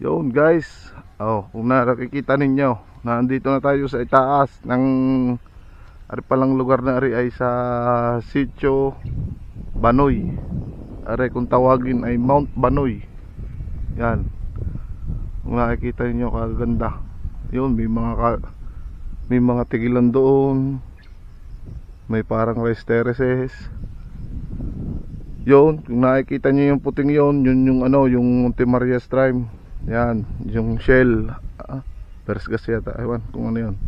Yun guys, kung nakikita ninyo, nandito na tayo sa itaas ng ari palang lugar na ari ay sa Sitio Banoy. Ari kung tawagin ay Mount Banoy. Yan. Kung nakikita ninyo, kaganda. Yun, may mga tigilan doon. May parang rice terraces. Yun, kung nakikita nyo yung puting yun, yun yung yung Monte Maria Stream. Yan, yung Shell Persgas yata, ewan kung ano yun.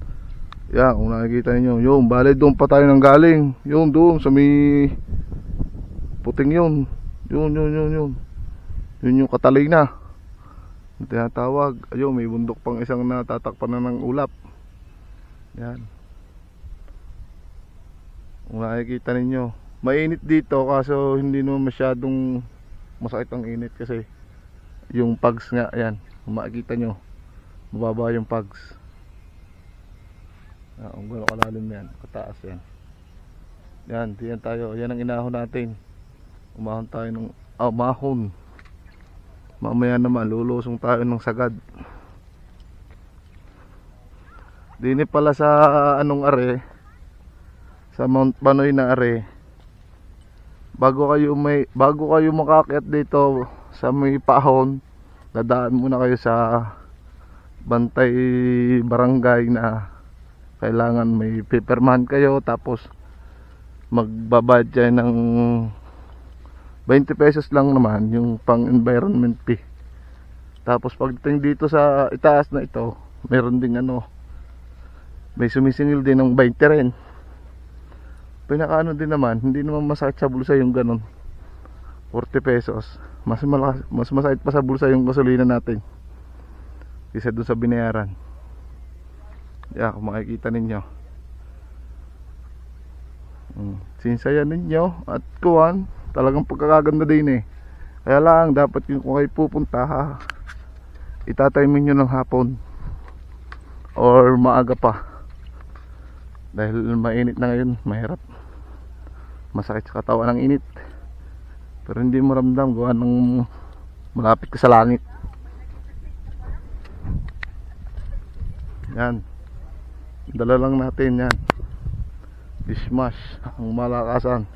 Yan, kung nakikita nyo, yun, bale doon pa tayo nang galing. Yun, doon, sa may puting yun. Yun yung Catalina tinatawag. Ayun, may bundok pang isang natatakpan na ng ulap. Yan, kung nakikita ninyo, mainit dito kaso hindi naman masyadong masakit ang init kasi yung pags nga, yan, kung makikita nyo mababa yung pags. Kung gano'n kalalim yan, kataas yan. Yan, diyan tayo, yan ang inahon natin. Umahon tayo ng mahon. Mamaya naman lulusong tayo ng sagad. Dini pala sa are, sa Mount Banoy na are, bago kayo makaakyat dito sa may pahon, dadaan muna kayo sa Bantay Barangay na kailangan may paperman kayo, tapos magbabayad kayo ng 20 pesos lang naman yung pang environment fee. Tapos pagdating dito sa itaas na ito, meron ding may sumisingil din ng 20 rin. Pinakaano din naman, hindi naman masakit sa bulsa yung ganun, 40 pesos. Mas masakit pa sa bulsa yung gasolina natin kaysa doon sa binayaran. Yan, kung makikita ninyo, sinsayan ninyo at kuwan, talagang pagkakaganda din Kaya lang dapat yung kung kayo pupunta, itatimin nyo ng hapon or maaga pa, dahil mainit na ngayon, mahirap, masakit sa katawan ng init, pero hindi mo ramdam gawa ng malapit ka sa langit. Yan, dala lang natin yan, dishmash ang malakasan.